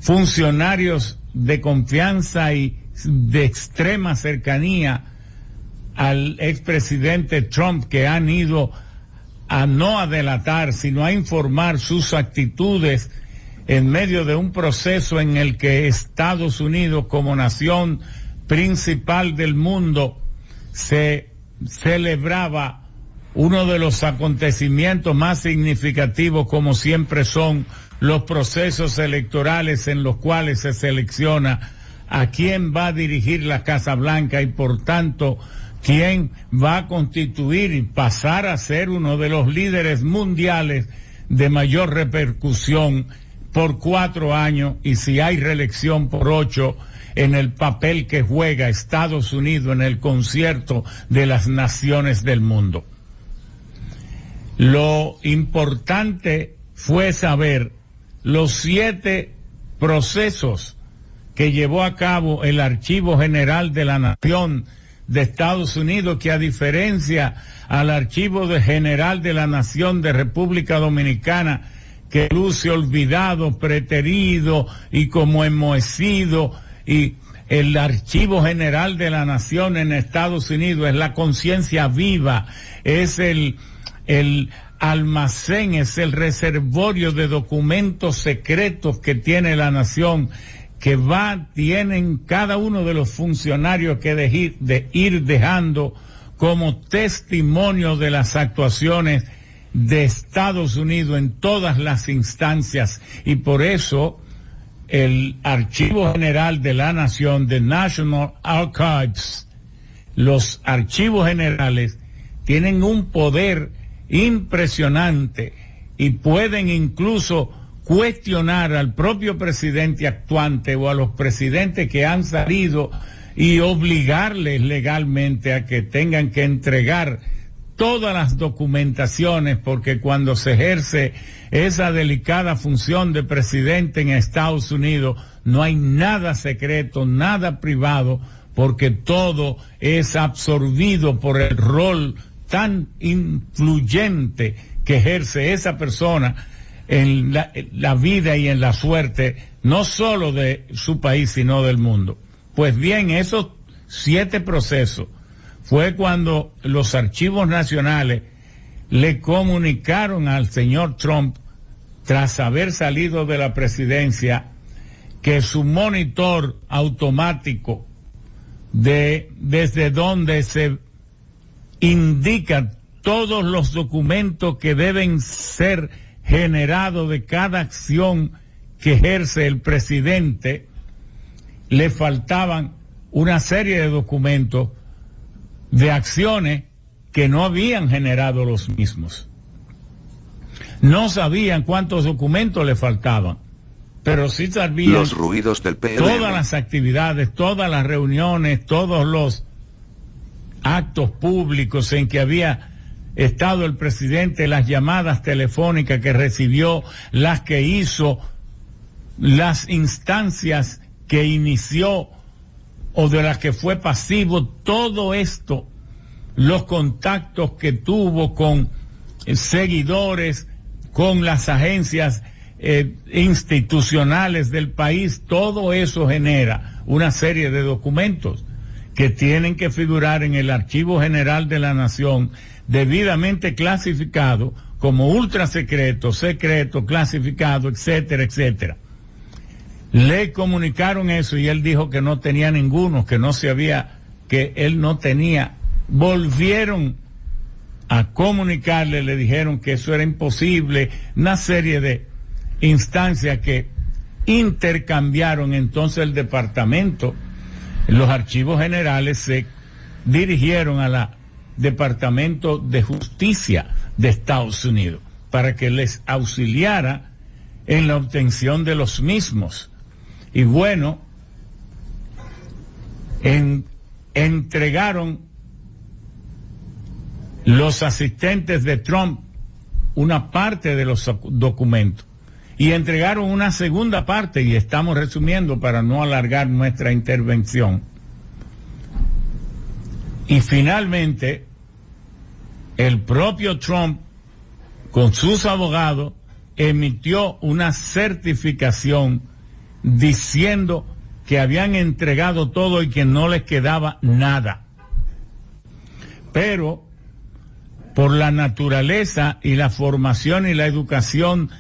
funcionarios de confianza y de extrema cercanía al expresidente Trump, que han ido a no a delatar, sino a informar sus actitudes en medio de un proceso en el que Estados Unidos, como nación principal del mundo, se celebraba uno de los acontecimientos más significativos, como siempre son los procesos electorales en los cuales se selecciona a quién va a dirigir la Casa Blanca y por tanto quién va a constituir y pasar a ser uno de los líderes mundiales de mayor repercusión por 4 años, y si hay reelección por 8, en el papel que juega Estados Unidos en el concierto de las naciones del mundo. Lo importante fue saber los 7 procesos que llevó a cabo el Archivo General de la Nación de Estados Unidos, que a diferencia al Archivo General de la Nación de República Dominicana, que luce olvidado, preterido y como enmohecido, y el Archivo General de la Nación en Estados Unidos es la conciencia viva, es el almacén, es el reservorio de documentos secretos que tiene la nación, que tienen cada uno de los funcionarios que ir dejando como testimonio de las actuaciones de Estados Unidos en todas las instancias. Y por eso el Archivo General de la Nación, the National Archives, los archivos generales tienen un poder impresionante y pueden incluso cuestionar al propio presidente actuante o a los presidentes que han salido y obligarles legalmente a que tengan que entregar todas las documentaciones, porque cuando se ejerce esa delicada función de presidente en Estados Unidos no hay nada secreto, nada privado, porque todo es absorbido por el rol tan influyente que ejerce esa persona en la vida y en la suerte, no solo de su país, sino del mundo. Pues bien, esos 7 procesos fue cuando los archivos nacionales le comunicaron al señor Trump, tras haber salido de la presidencia, que su monitor automático desde donde se indican todos los documentos que deben ser generados de cada acción que ejerce el presidente, le faltaban una serie de documentos de acciones que no habían generado los mismos. No sabían cuántos documentos le faltaban, pero sí sabían los ruidos del PRM, todas las actividades, todas las reuniones, todos los actos públicos en que había estado el presidente, las llamadas telefónicas que recibió, las que hizo, las instancias que inició o de las que fue pasivo, todo esto, los contactos que tuvo con seguidores, con las agencias institucionales del país, todo eso genera una serie de documentos que tienen que figurar en el Archivo General de la Nación, debidamente clasificado como ultra secreto, secreto, clasificado, etcétera, etcétera. Le comunicaron eso y él dijo que no tenía ninguno, que no sabía, que él no tenía. Volvieron a comunicarle, le dijeron que eso era imposible, una serie de instancias que intercambiaron. Entonces el departamento, los archivos generales se dirigieron a la Departamento de Justicia de Estados Unidos para que les auxiliara en la obtención de los mismos. Y bueno, entregaron los asistentes de Trump una parte de los documentos y entregaron una segunda parte, y estamos resumiendo para no alargar nuestra intervención. Y finalmente el propio Trump, con sus abogados, emitió una certificación diciendo que habían entregado todo y que no les quedaba nada. Pero por la naturaleza y la formación y la educación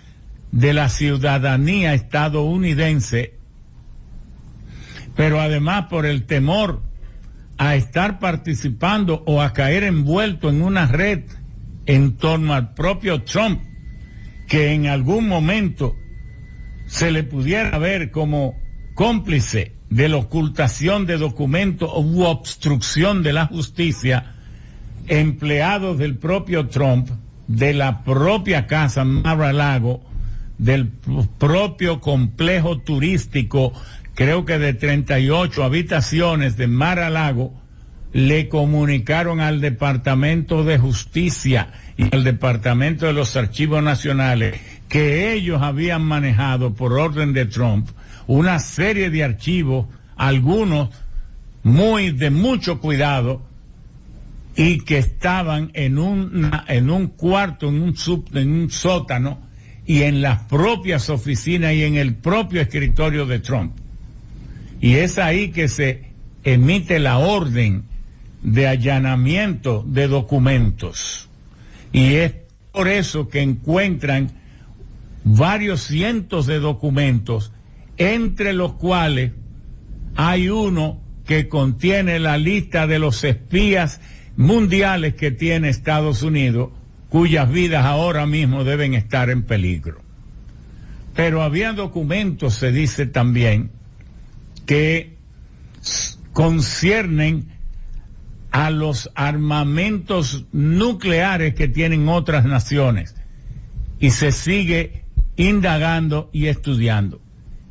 de la ciudadanía estadounidense, pero además por el temor a estar participando o a caer envuelto en una red en torno al propio Trump, que en algún momento se le pudiera ver como cómplice de la ocultación de documentos u obstrucción de la justicia, empleados del propio Trump, de la propia casa Mar-a-Lago, del propio complejo turístico, creo que de 38 habitaciones de Mar-a-Lago, le comunicaron al Departamento de Justicia y al Departamento de los Archivos Nacionales que ellos habían manejado por orden de Trump una serie de archivos, algunos de mucho cuidado, y que estaban en un cuarto, en un sótano, y en las propias oficinas y en el propio escritorio de Trump. Y es ahí que se emite la orden de allanamiento de documentos. Y es por eso que encuentran varios cientos de documentos, entre los cuales hay uno que contiene la lista de los espías mundiales que tiene Estados Unidos, cuyas vidas ahora mismo deben estar en peligro. Pero había documentos, se dice también, que conciernen a los armamentos nucleares que tienen otras naciones, y se sigue indagando y estudiando.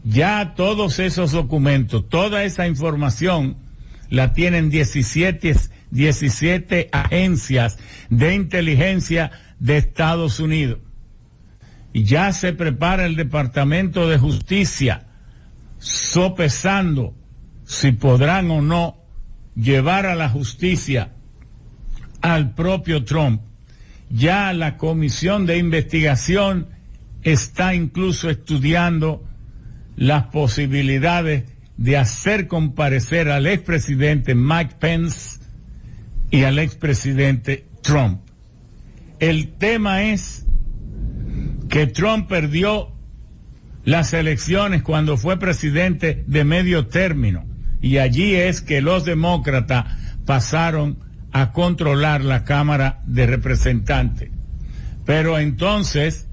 Ya todos esos documentos, toda esa información la tienen 17 agencias de inteligencia de Estados Unidos. Y ya se prepara el Departamento de Justicia sopesando si podrán o no llevar a la justicia al propio Trump. Ya la comisión de investigación está incluso estudiando las posibilidades de hacer comparecer al expresidente Mike Pence y al expresidente Trump. El tema es que Trump perdió las elecciones cuando fue presidente de medio término, y allí es que los demócratas pasaron a controlar la Cámara de Representantes. Pero entonces,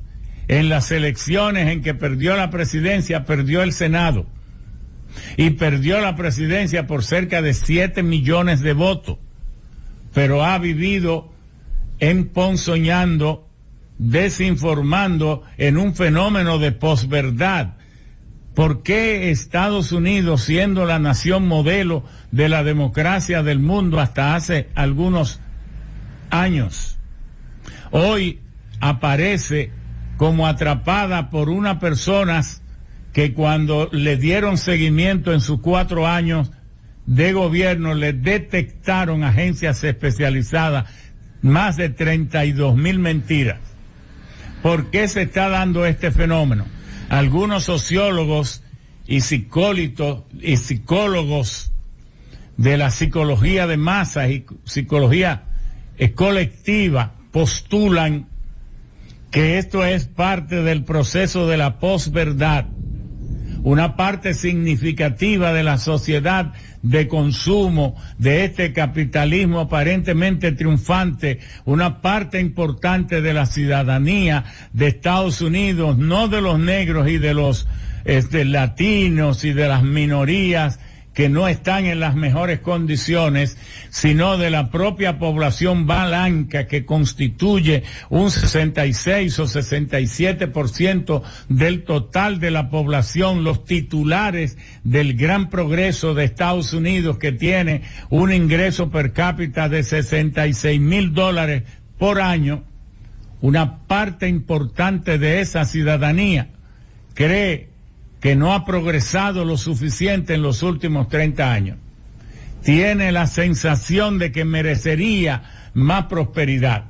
en las elecciones en que perdió la presidencia, perdió el Senado, y perdió la presidencia por cerca de 7 millones de votos, pero ha vivido emponzoñando, desinformando en un fenómeno de posverdad. ¿Por qué Estados Unidos, siendo la nación modelo de la democracia del mundo hasta hace algunos años, hoy aparece como atrapada por unas personas que cuando le dieron seguimiento en sus 4 años de gobierno le detectaron agencias especializadas más de 32,000 mentiras? ¿Por qué se está dando este fenómeno? Algunos sociólogos y psicólogos de la psicología de masas y psicología colectiva postulan que esto es parte del proceso de la posverdad, una parte significativa de la sociedad de consumo, de este capitalismo aparentemente triunfante, una parte importante de la ciudadanía de Estados Unidos, no de los negros y de los latinos y de las minorías que no están en las mejores condiciones, sino de la propia población blanca, que constituye un 66 o 67% del total de la población, los titulares del gran progreso de Estados Unidos, que tiene un ingreso per cápita de $66,000 por año. Una parte importante de esa ciudadanía cree que no ha progresado lo suficiente en los últimos 30 años. Tiene la sensación de que merecería más prosperidad.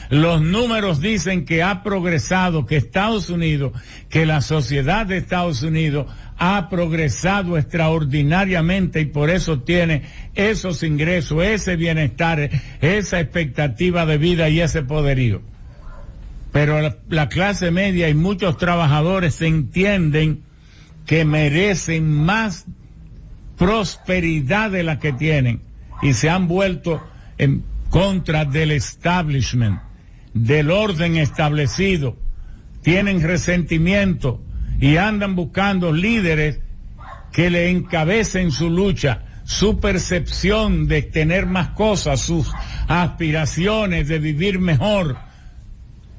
Los números dicen que ha progresado, que Estados Unidos, que la sociedad de Estados Unidos ha progresado extraordinariamente y por eso tiene esos ingresos, ese bienestar, esa expectativa de vida y ese poderío. Pero la clase media y muchos trabajadores entienden que merecen más prosperidad de la que tienen y se han vuelto en contra del establishment, del orden establecido, tienen resentimiento y andan buscando líderes que le encabecen su lucha, su percepción de tener más cosas, sus aspiraciones de vivir mejor.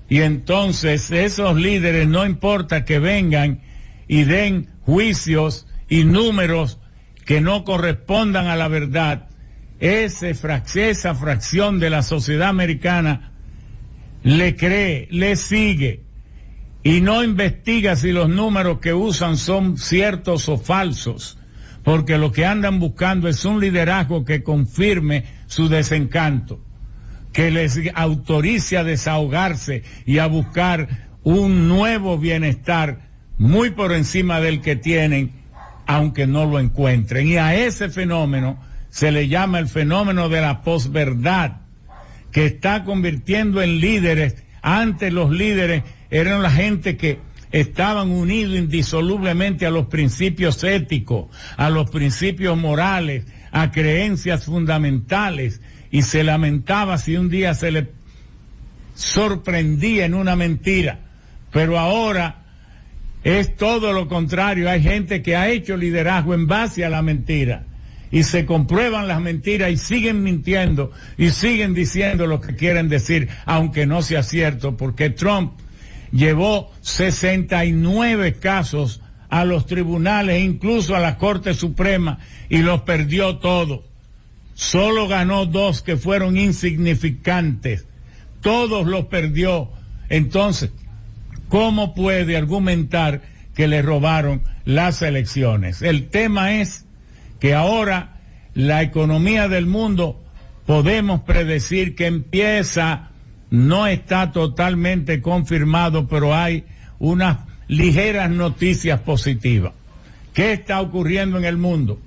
Y entonces esos líderes, no importa que vengan y den juicios y números que no correspondan a la verdad, esa fracción de la sociedad americana le cree, le sigue y no investiga si los números que usan son ciertos o falsos, porque lo que andan buscando es un liderazgo que confirme su desencanto, que les autorice a desahogarse y a buscar un nuevo bienestar muy por encima del que tienen, aunque no lo encuentren. Y a ese fenómeno se le llama el fenómeno de la posverdad, que está convirtiendo en líderes. Antes los líderes eran la gente que estaban unidos indisolublemente a los principios éticos, a los principios morales, a creencias fundamentales, y se lamentaba si un día se le sorprendía en una mentira. Pero ahora es todo lo contrario. Hay gente que ha hecho liderazgo en base a la mentira y se comprueban las mentiras y siguen mintiendo y siguen diciendo lo que quieren decir, aunque no sea cierto, porque Trump llevó 69 casos a los tribunales, incluso a la Corte Suprema, y los perdió todos. Solo ganó 2 que fueron insignificantes. Todos los perdió. Entonces, ¿cómo puede argumentar que le robaron las elecciones? El tema es que ahora la economía del mundo podemos predecir que empieza, no está totalmente confirmado, pero hay unas ligeras noticias positivas. ¿Qué está ocurriendo en el mundo?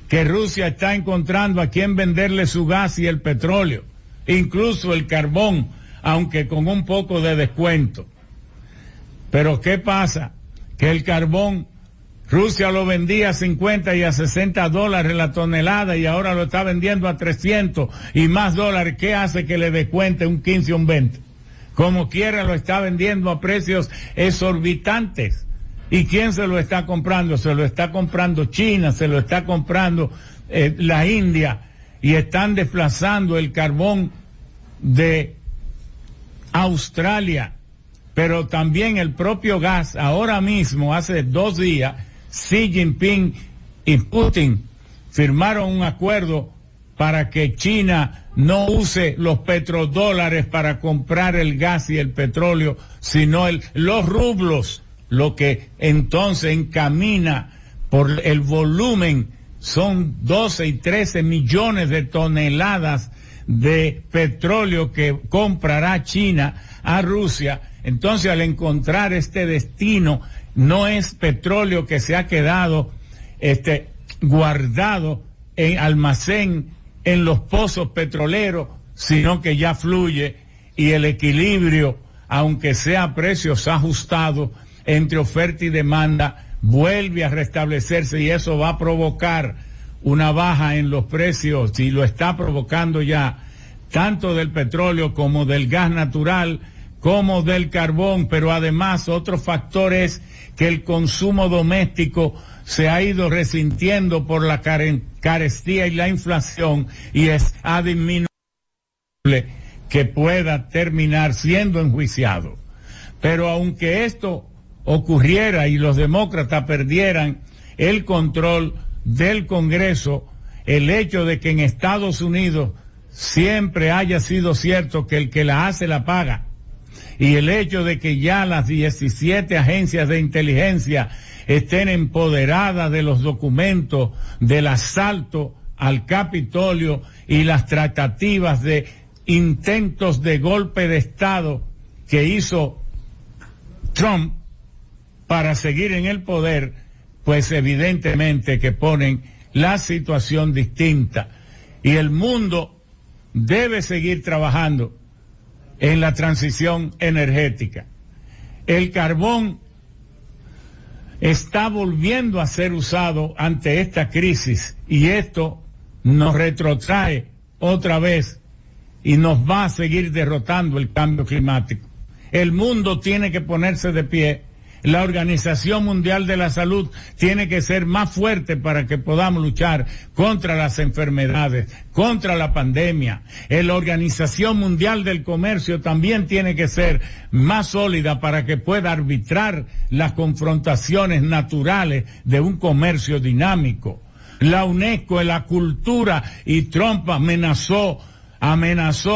Que Rusia está encontrando a quien venderle su gas y el petróleo, incluso el carbón, aunque con un poco de descuento. Pero ¿qué pasa? Que el carbón Rusia lo vendía a 50 y a $60 la tonelada y ahora lo está vendiendo a 300 y más dólares. ¿Qué hace que le descuente un 15 o un 20? Como quiera lo está vendiendo a precios exorbitantes. ¿Y quién se lo está comprando? Se lo está comprando China, se lo está comprando la India, y están desplazando el carbón de Australia. Pero también el propio gas. Ahora mismo, hace 2 días, Xi Jinping y Putin firmaron un acuerdo para que China no use los petrodólares para comprar el gas y el petróleo, sino los rublos, lo que entonces encamina por el volumen, son 12 y 13 millones de toneladas de petróleo que comprará China a Rusia. Entonces, al encontrar este destino, no es petróleo que se ha quedado guardado en almacén en los pozos petroleros, sino que ya fluye, y el equilibrio, aunque sea a precios ajustados entre oferta y demanda, vuelve a restablecerse, y eso va a provocar una baja en los precios, y lo está provocando ya, tanto del petróleo como del gas natural, como del carbón. Pero además otro factor es que el consumo doméstico se ha ido resintiendo por la carestía y la inflación, y ha disminuido que pueda terminar siendo enjuiciado. Pero aunque esto ocurriera y los demócratas perdieran el control del Congreso, el hecho de que en Estados Unidos siempre haya sido cierto que el que la hace la paga, y el hecho de que ya las 17 agencias de inteligencia estén empoderadas de los documentos del asalto al Capitolio y las tratativas de intentos de golpe de Estado que hizo Trump para seguir en el poder, pues evidentemente que ponen la situación distinta. Y el mundo debe seguir trabajando en la transición energética. El carbón está volviendo a ser usado ante esta crisis y esto nos retrotrae otra vez y nos va a seguir derrotando el cambio climático. El mundo tiene que ponerse de pie. La Organización Mundial de la Salud tiene que ser más fuerte para que podamos luchar contra las enfermedades, contra la pandemia. La Organización Mundial del Comercio también tiene que ser más sólida para que pueda arbitrar las confrontaciones naturales de un comercio dinámico. La UNESCO, la cultura, y Trump amenazó,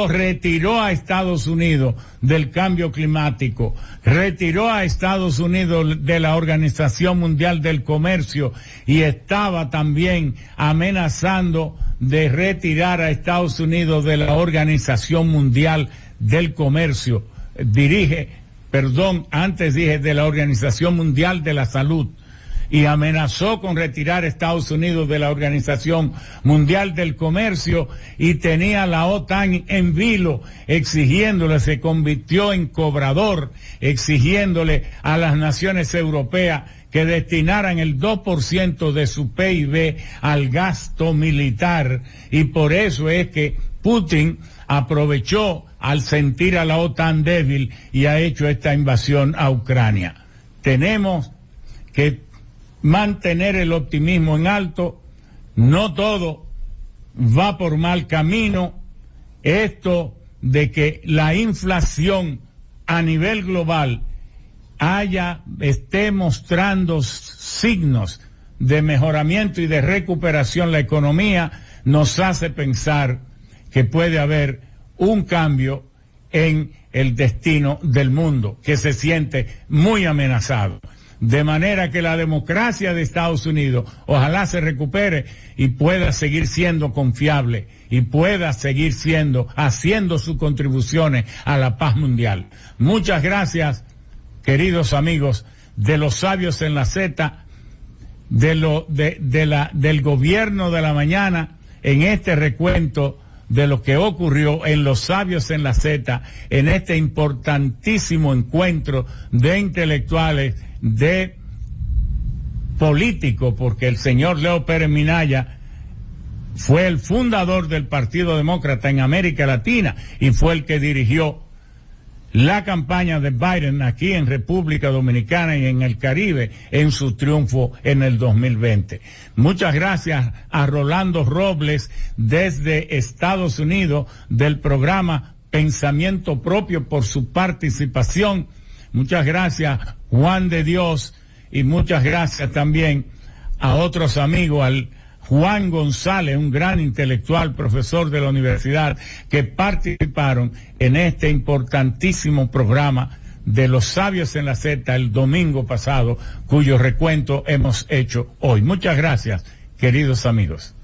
retiró a Estados Unidos del cambio climático, retiró a Estados Unidos de la Organización Mundial del Comercio y estaba también amenazando de retirar a Estados Unidos de la Organización Mundial del Comercio. Antes dije de la Organización Mundial de la Salud. Y amenazó con retirar a Estados Unidos de la Organización Mundial del Comercio y tenía la OTAN en vilo exigiéndole, se convirtió en cobrador, exigiéndole a las naciones europeas que destinaran el 2% de su PIB al gasto militar. Y por eso es que Putin aprovechó al sentir a la OTAN débil y ha hecho esta invasión a Ucrania. Tenemos que mantener el optimismo en alto, no todo va por mal camino. Esto de que la inflación a nivel global esté mostrando signos de mejoramiento y de recuperación la economía, nos hace pensar que puede haber un cambio en el destino del mundo, que se siente muy amenazado. De manera que la democracia de Estados Unidos ojalá se recupere y pueda seguir siendo confiable y pueda seguir haciendo sus contribuciones a la paz mundial. Muchas gracias, queridos amigos de los sabios en la Z, del gobierno de la mañana, en este recuento de lo que ocurrió en los sabios en la Z, en este importantísimo encuentro de intelectuales, de políticos, porque el señor Leo Pérez Minaya fue el fundador del Partido Demócrata en América Latina y fue el que dirigió la campaña de Biden aquí en República Dominicana y en el Caribe en su triunfo en el 2020. Muchas gracias a Rolando Robles desde Estados Unidos del programa Pensamiento Propio por su participación. Muchas gracias, Juan de Dios, y muchas gracias también a otros amigos, al Juan González, un gran intelectual, profesor de la universidad, que participaron en este importantísimo programa de los sabios en la Z el domingo pasado, cuyo recuento hemos hecho hoy. Muchas gracias, queridos amigos.